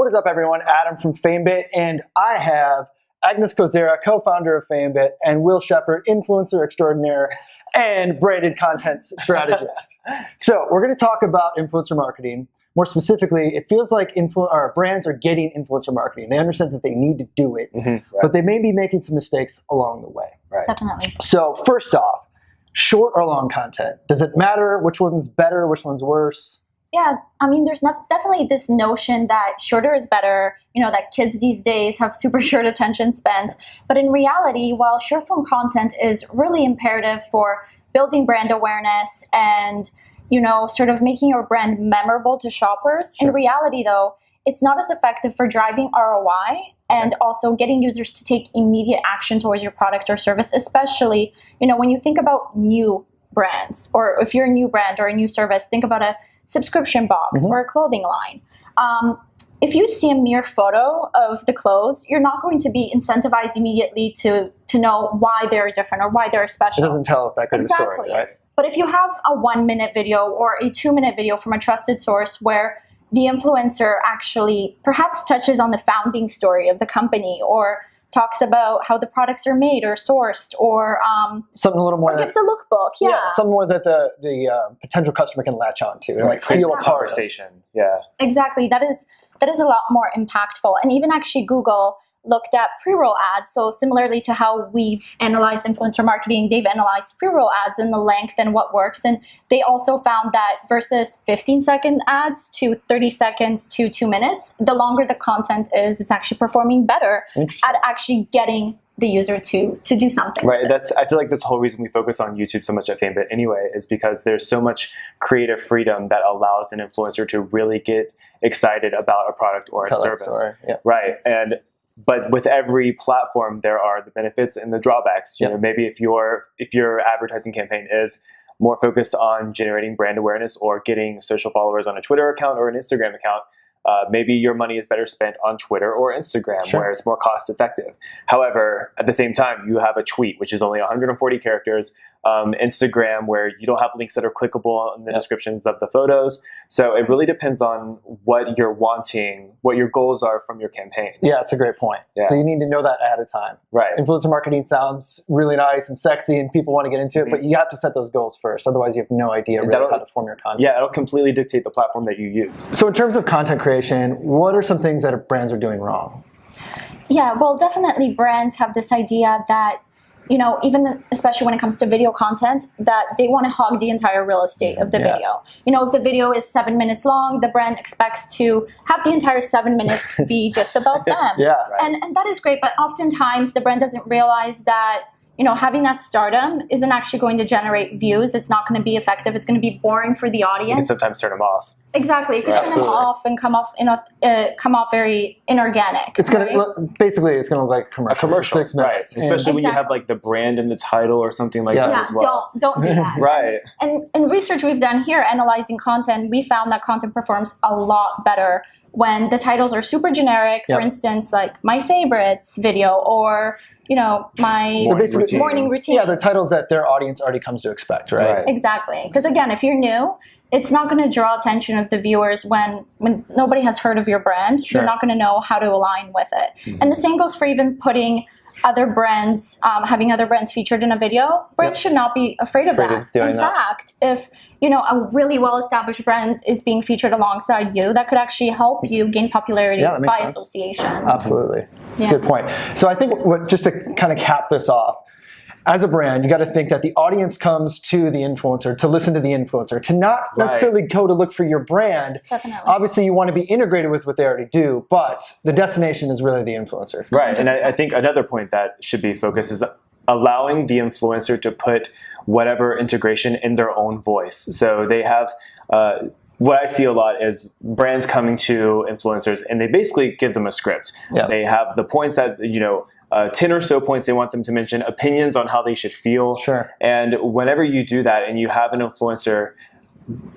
What is up, everyone? Adam from FameBit, and I have Agnes Kozera, co-founder of FameBit, and Will Shepherd, influencer extraordinaire and branded content strategist. So we're going to talk about influencer marketing. More specifically, it feels like brands are getting influencer marketing. They understand that they need to do it, but they may be making some mistakes along the way. Right. Definitely. So first off, short or long content? Does it matter which one's better, which one's worse? Yeah, I mean, there's definitely this notion that shorter is better, you know, that kids these days have super short attention spans. But in reality, while short form content is really imperative for building brand awareness and, you know, sort of making your brand memorable to shoppers, in reality, though, it's not as effective for driving ROI and also getting users to take immediate action towards your product or service, especially, you know, when you think about new brands, or if you're a new brand or a new service, think about a subscription box or a clothing line. If you see a mere photo of the clothes, you're not going to be incentivized immediately to know why they're different or why they're special. It doesn't tell that good of a story, right? But if you have a 1-minute video or a 2-minute video from a trusted source where the influencer actually perhaps touches on the founding story of the company or talks about how the products are made or sourced, or something a little more gives a lookbook, something more that the potential customer can latch on to and like feel a conversation. Exactly. That is a lot more impactful. And even actually Google looked at pre-roll ads. So similarly to how we've analyzed influencer marketing, they've analyzed pre-roll ads and the length and what works. And they also found that versus 15-second ads to 30 seconds to 2 minutes, the longer the content is, it's actually performing better at actually getting the user to do something. Right. I feel like this whole reason we focus on YouTube so much at FameBit anyway is because there's so much creative freedom that allows an influencer to really get excited about a product or a service. Right. But with every platform, there are the benefits and the drawbacks. You know, maybe if your advertising campaign is more focused on generating brand awareness or getting social followers on a Twitter account or an Instagram account, maybe your money is better spent on Twitter or Instagram, where it's more cost effective. However, at the same time, you have a tweet, which is only 140 characters, Instagram, where you don't have links that are clickable in the descriptions of the photos. So it really depends on what you're wanting, what your goals are from your campaign. Yeah, that's a great point. So you need to know that ahead of time. Right. Influencer marketing sounds really nice and sexy and people want to get into it, but you have to set those goals first. Otherwise, you have no idea really how to form your content. Yeah, it'll completely dictate the platform that you use. So in terms of content creation, what are some things that brands are doing wrong? Yeah, well, definitely brands have this idea that, you know, even especially when it comes to video content, that they want to hog the entire real estate of the video. You know, if the video is 7 minutes long, the brand expects to have the entire 7 minutes be just about them. And that is great, but oftentimes the brand doesn't realize that, you know, having that stardom isn't actually going to generate views. It's not going to be effective. It's going to be boring for the audience. You can sometimes turn them off. Exactly, you can turn them off and come off very inorganic. It's gonna basically it's gonna look like a commercial. 6 minutes, especially when you have like the brand in the title or something like that as well. Don't do that. And in research we've done here analyzing content, we found that content performs a lot better when the titles are super generic. For instance, like my favorites video, or you know, my morning routine. Yeah, they're titles that their audience already comes to expect, right? Exactly. Because again, if you're new, it's not going to draw attention of the viewers when nobody has heard of your brand. You're not going to know how to align with it. And the same goes for even putting other brands, having other brands featured in a video. Brands should not be afraid of that. In fact, if you know a really well-established brand is being featured alongside you, that could actually help you gain popularity by association. Absolutely. That's a good point. So I think just to kind of cap this off, as a brand, you got to think that the audience comes to the influencer to listen to the influencer, to not necessarily go to look for your brand. Obviously, you want to be integrated with what they already do, but the destination is really the influencer. Right, and I think another point that should be focused is allowing the influencer to put whatever integration in their own voice. So they have what I see a lot is brands coming to influencers and they basically give them a script. They have the points that, you know, 10 or so points they want them to mention, opinions on how they should feel. And whenever you do that and you have an influencer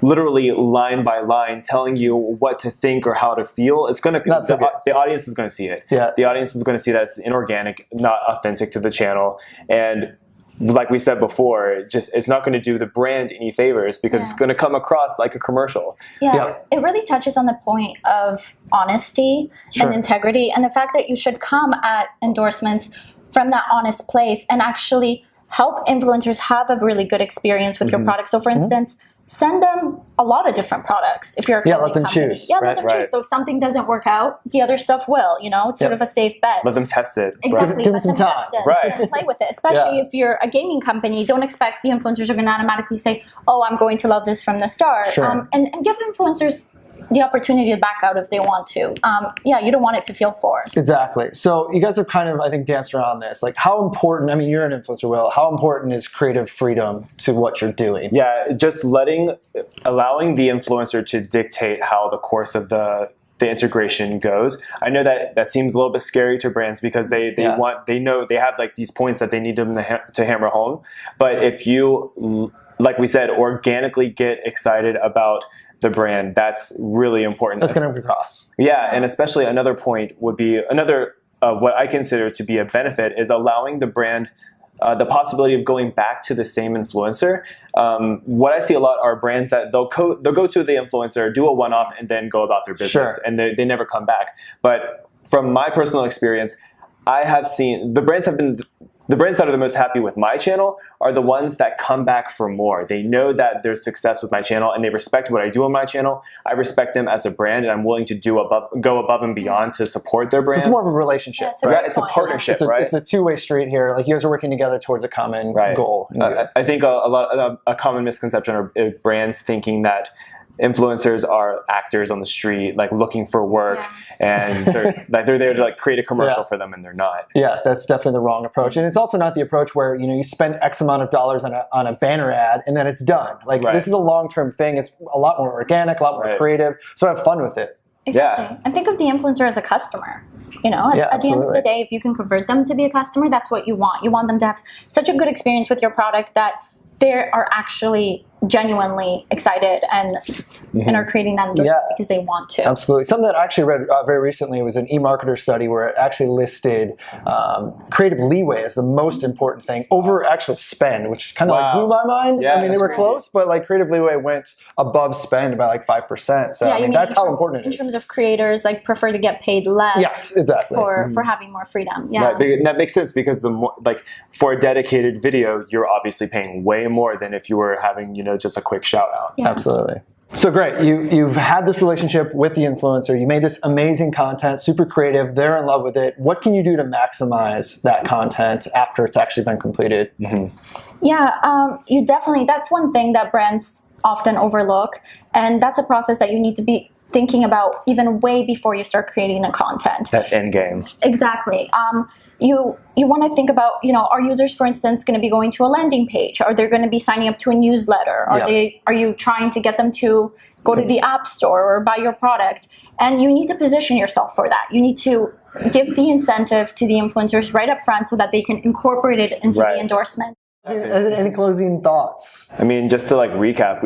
literally line by line telling you what to think or how to feel, it's going to the audience is going to see it. The audience is going to see that it's inorganic, not authentic to the channel. And like we said before, it's not going to do the brand any favors because it's going to come across like a commercial. Yeah, it really touches on the point of honesty and integrity, and the fact that you should come at endorsements from that honest place and actually help influencers have a really good experience with your product. So for instance, send them a lot of different products if you're a let them company. choose. Let them choose. So if something doesn't work out, the other stuff will, you know, it's sort of a safe bet. Let them test it. Exactly. Give them some time. Test it. And play with it. Especially if you're a gaming company, don't expect the influencers are going to automatically say, oh, I'm going to love this from the start. And give influencers the opportunity to back out if they want to. You don't want it to feel forced. Exactly. So you guys have kind of, I think, danced around this. Like, how important, I mean, you're an influencer, Will, how important is creative freedom to what you're doing? Yeah, just allowing the influencer to dictate how the course of the integration goes. I know that seems a little bit scary to brands because they know they have like these points that they need them to hammer home. But if you, like we said, organically get excited about the brand, that's really important. That's going to come across. Yeah, and especially another point would be what I consider to be a benefit is allowing the brand the possibility of going back to the same influencer. What I see a lot are brands that they'll go to the influencer, do a one-off, and then go about their business, and they never come back. But from my personal experience, I have seen the brands that are the most happy with my channel are the ones that come back for more. They know that there's success with my channel and they respect what I do on my channel. I respect them as a brand and I'm willing to go above and beyond to support their brand. It's more of a relationship. It's a partnership, It's a two-way street here. Like, you guys are working together towards a common goal. I think a common misconception are brands thinking that influencers are actors on the street, like looking for work, and they're there to like create a commercial for them, and they're not. Yeah, that's definitely the wrong approach, and it's also not the approach where you spend X amount of dollars on a banner ad and then it's done. Like this is a long-term thing. It's a lot more organic, a lot more creative. So have fun with it. Exactly, and think of the influencer as a customer. At the end of the day, if you can convert them to be a customer, that's what you want. You want them to have such a good experience with your product that they are actually genuinely excited and are creating that endorsement because they want to. Absolutely. Something that I actually read very recently was an eMarketer study where it actually listed creative leeway as the most important thing over actual spend, which kind of like blew my mind. I mean, they were close, but like creative leeway went above spend by like 5%. So I mean, that's how important it is. In terms of creators, like prefer to get paid less. Yes, exactly. For having more freedom. Yeah. Right. And that makes sense because the more, like, for a dedicated video, you're obviously paying way more than if you were having, just a quick shout out. Yeah. Absolutely. So great, you've had this relationship with the influencer, you made this amazing content, super creative, they're in love with it. What can you do to maximize that content after it's actually been completed? Yeah, you definitely, that's one thing that brands often overlook, and that's a process that you need to be thinking about even way before you start creating the content. That end game. Exactly. You want to think about, are users, for instance, going to be going to a landing page? Are they going to be signing up to a newsletter? Are you trying to get them to go to the App Store or buy your product? And you need to position yourself for that. You need to give the incentive to the influencers right up front so that they can incorporate it into the endorsement. Any closing thoughts? I mean, just to like recap,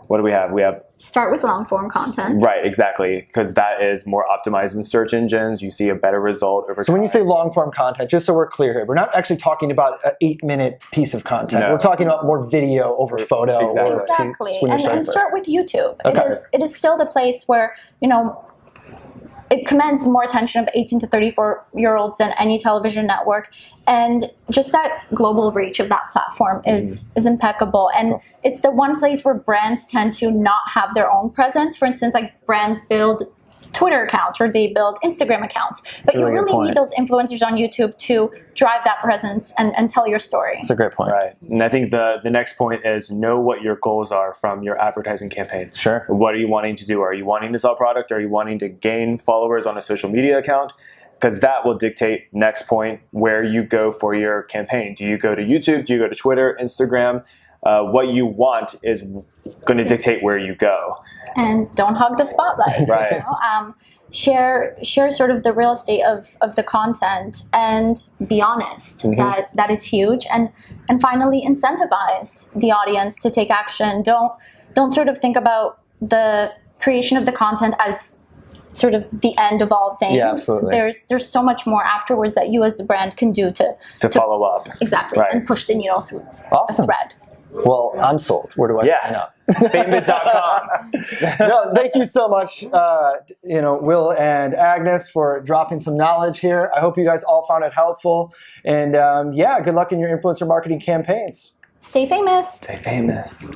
what do we have? We have start with long form content. Right, exactly, because that is more optimized in search engines. You see a better result over time. So when you say long form content, just so we're clear here, we're not actually talking about an 8-minute piece of content. No. We're talking about more video over photo. Exactly. And start with YouTube. Okay. It is still the place where, it commands more attention of 18 to 34-year-olds than any television network. And just that global reach of that platform is impeccable. And it's the one place where brands tend to not have their own presence. For instance, like brands build Twitter accounts or they build Instagram accounts. But you really need those influencers on YouTube to drive that presence and tell your story. That's a great point. Right. And I think the next point is know what your goals are from your advertising campaign. Sure. What are you wanting to do? Are you wanting to sell product? Are you wanting to gain followers on a social media account? Because that will dictate, next point, where you go for your campaign. Do you go to YouTube? Do you go to Twitter, Instagram? What you want is going to dictate where you go. And don't hog the spotlight. Right. Share sort of the real estate of the content and be honest. That is huge. And finally, incentivize the audience to take action. Don't sort of think about the creation of the content as sort of the end of all things. Yeah, absolutely. There's so much more afterwards that you as the brand can do to follow up. Exactly, right. And push the needle through a thread. Well, I'm sold. Where do I sign up? FameBit.com. No, thank you so much, Will and Agnes, for dropping some knowledge here. I hope you guys all found it helpful. And yeah, good luck in your influencer marketing campaigns. Stay famous. Stay famous.